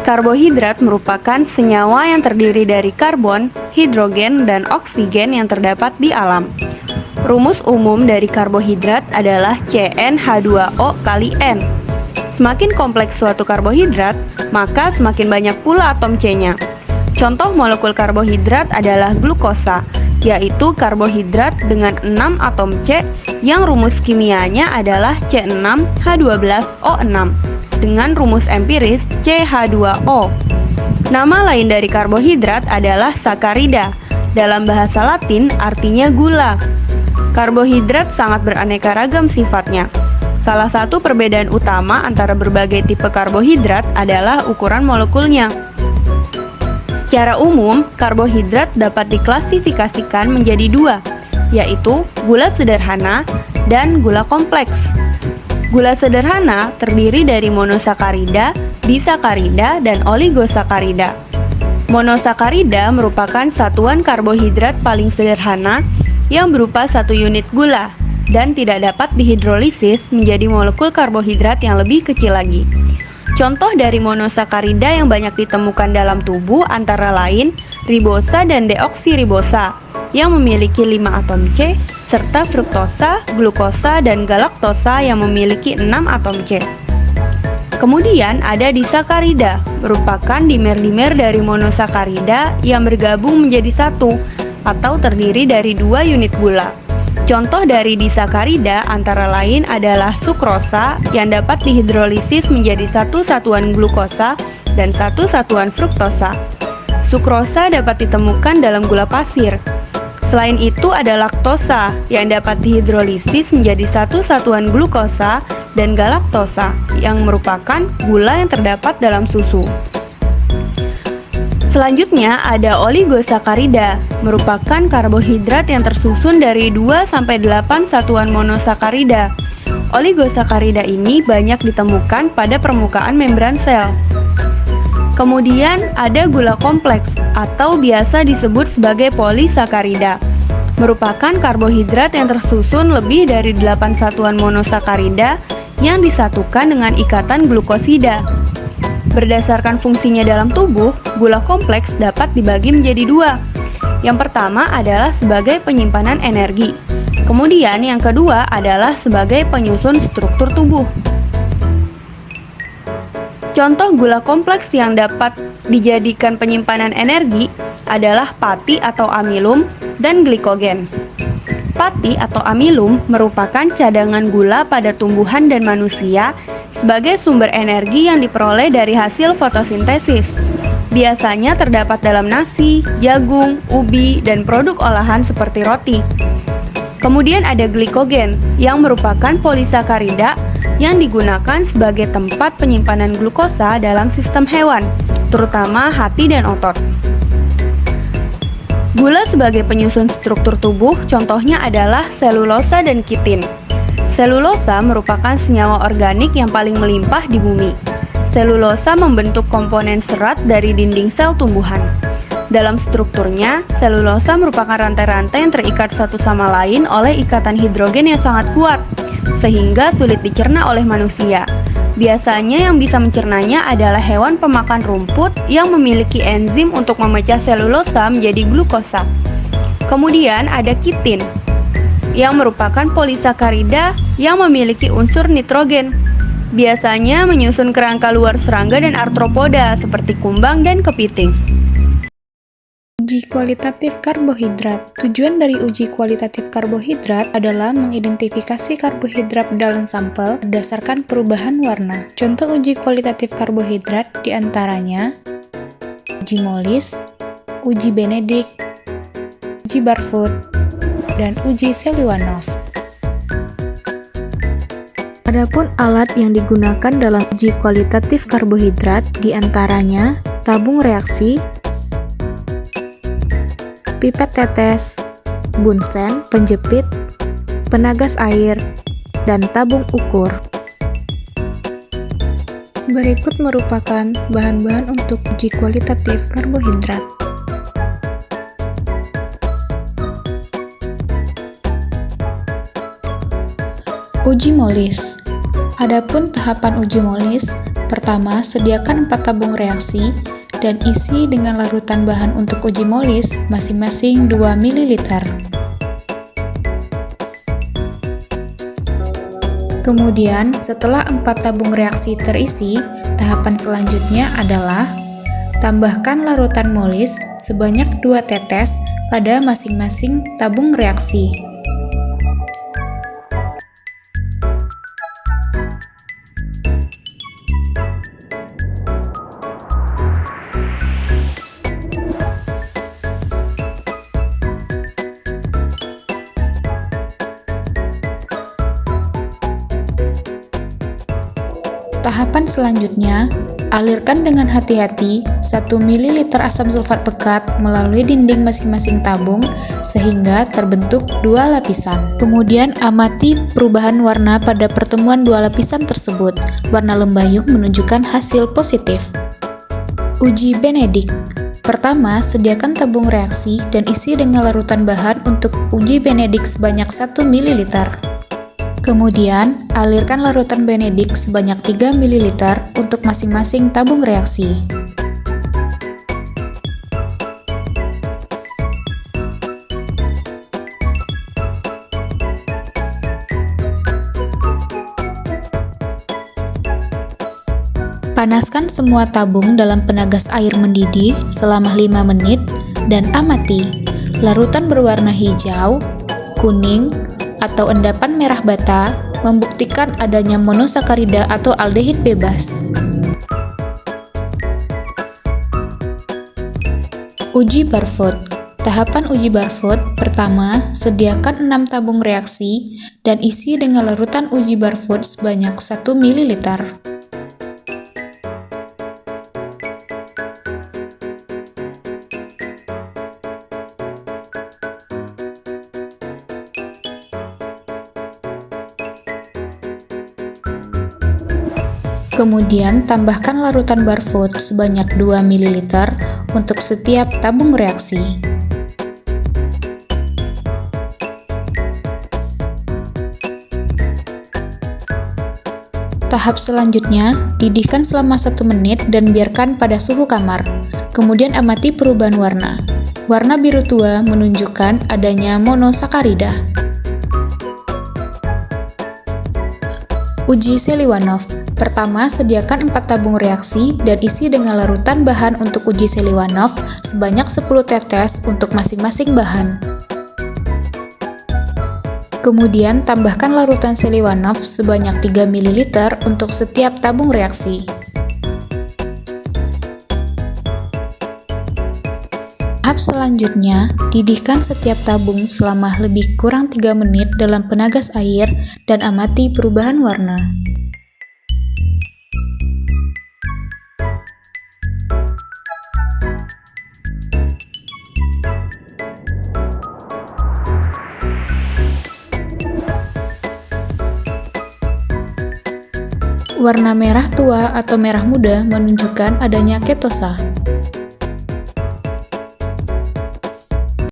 Karbohidrat merupakan senyawa yang terdiri dari karbon, hidrogen, dan oksigen yang terdapat di alam. Rumus umum dari karbohidrat adalah CnH2O kali N. Semakin kompleks suatu karbohidrat, maka semakin banyak pula atom C-nya. Contoh molekul karbohidrat adalah glukosa, yaitu karbohidrat dengan 6 atom C yang rumus kimianya adalah C6H12O6 dengan rumus empiris CH2O. Nama lain dari karbohidrat adalah sakarida. Dalam bahasa Latin artinya gula. Karbohidrat sangat beraneka ragam sifatnya. Salah satu perbedaan utama antara berbagai tipe karbohidrat adalah ukuran molekulnya. Secara umum, karbohidrat dapat diklasifikasikan menjadi dua, yaitu gula sederhana dan gula kompleks. Gula sederhana terdiri dari monosakarida, disakarida, dan oligosakarida. Monosakarida merupakan satuan karbohidrat paling sederhana yang berupa satu unit gula dan tidak dapat dihidrolisis menjadi molekul karbohidrat yang lebih kecil lagi. Contoh dari monosakarida yang banyak ditemukan dalam tubuh antara lain ribosa dan deoksiribosa yang memiliki 5 atom C, serta fruktosa, glukosa, dan galaktosa yang memiliki 6 atom C. Kemudian ada disakarida, merupakan dimer-dimer dari monosakarida yang bergabung menjadi satu atau terdiri dari 2 unit gula. Contoh dari disakarida antara lain adalah sukrosa yang dapat dihidrolisis menjadi satu satuan glukosa dan satu satuan fruktosa. Sukrosa dapat ditemukan dalam gula pasir. Selain itu ada laktosa yang dapat dihidrolisis menjadi satu satuan glukosa dan galaktosa yang merupakan gula yang terdapat dalam susu. Selanjutnya ada oligosakarida, merupakan karbohidrat yang tersusun dari 2-8 satuan monosakarida. Oligosakarida ini banyak ditemukan pada permukaan membran sel. Kemudian ada gula kompleks atau biasa disebut sebagai polisakarida, merupakan karbohidrat yang tersusun lebih dari 8 satuan monosakarida yang disatukan dengan ikatan glukosida. Berdasarkan fungsinya dalam tubuh, gula kompleks dapat dibagi menjadi dua. Yang pertama adalah sebagai penyimpanan energi, kemudian yang kedua adalah sebagai penyusun struktur tubuh. Contoh gula kompleks yang dapat dijadikan penyimpanan energi adalah pati atau amilum dan glikogen. Pati atau amilum merupakan cadangan gula pada tumbuhan dan manusia sebagai sumber energi yang diperoleh dari hasil fotosintesis. Biasanya terdapat dalam nasi, jagung, ubi, dan produk olahan seperti roti. Kemudian ada glikogen yang merupakan polisakarida yang digunakan sebagai tempat penyimpanan glukosa dalam sistem hewan, terutama hati dan otot. Gula sebagai penyusun struktur tubuh contohnya adalah selulosa dan kitin. Selulosa merupakan senyawa organik yang paling melimpah di bumi. Selulosa membentuk komponen serat dari dinding sel tumbuhan. Dalam strukturnya, selulosa merupakan rantai-rantai yang terikat satu sama lain oleh ikatan hidrogen yang sangat kuat, sehingga sulit dicerna oleh manusia. Biasanya yang bisa mencernanya adalah hewan pemakan rumput yang memiliki enzim untuk memecah selulosa menjadi glukosa. Kemudian ada kitin, yang merupakan polisakarida yang memiliki unsur nitrogen. Biasanya menyusun kerangka luar serangga dan arthropoda seperti kumbang dan kepiting. Uji kualitatif karbohidrat. Tujuan dari uji kualitatif karbohidrat adalah mengidentifikasi karbohidrat dalam sampel berdasarkan perubahan warna. Contoh uji kualitatif karbohidrat diantaranya uji Molis, uji Benedict, uji Barfoot, dan uji Seliwanov. Adapun alat yang digunakan dalam uji kualitatif karbohidrat diantaranya tabung reaksi, pipet tetes, bunsen, penjepit, penagas air, dan tabung ukur. Berikut merupakan bahan-bahan untuk uji kualitatif karbohidrat. Uji Molis. Adapun tahapan uji Molis Pertama, sediakan 4 tabung reaksi dan isi dengan larutan bahan untuk uji molis masing-masing 2 ml. Kemudian, setelah 4 tabung reaksi terisi, tahapan selanjutnya adalah tambahkan larutan molis sebanyak 2 tetes pada masing-masing tabung reaksi. Tahapan selanjutnya, alirkan dengan hati-hati 1 ml asam sulfat pekat melalui dinding masing-masing tabung sehingga terbentuk 2 lapisan. Kemudian amati perubahan warna pada pertemuan 2 lapisan tersebut. Warna lembayung menunjukkan hasil positif. Uji Benedict. Pertama, sediakan tabung reaksi dan isi dengan larutan bahan untuk uji Benedict sebanyak 1 ml. Kemudian, alirkan larutan Benedict sebanyak 3 ml untuk masing-masing tabung reaksi. Panaskan semua tabung dalam penagas air mendidih selama 5 menit dan amati. Larutan berwarna hijau, kuning, atau endapan merah bata membuktikan adanya monosakarida atau aldehid bebas. Uji Barfoot. Tahapan uji Barfoot. Pertama, sediakan 6 tabung reaksi dan isi dengan larutan uji Barfoot sebanyak 1 ml. Kemudian, tambahkan larutan Barfoot sebanyak 2 ml untuk setiap tabung reaksi. Tahap selanjutnya, didihkan selama 1 menit dan biarkan pada suhu kamar. Kemudian amati perubahan warna. Warna biru tua menunjukkan adanya monosakarida. Uji Seliwanov. Pertama, sediakan 4 tabung reaksi dan isi dengan larutan bahan untuk uji Seliwanov sebanyak 10 tetes untuk masing-masing bahan. Kemudian, tambahkan larutan Seliwanov sebanyak 3 ml untuk setiap tabung reaksi. Tahap selanjutnya, didihkan setiap tabung selama lebih kurang 3 menit dalam penagas air dan amati perubahan warna. Warna merah tua atau merah muda menunjukkan adanya ketosa.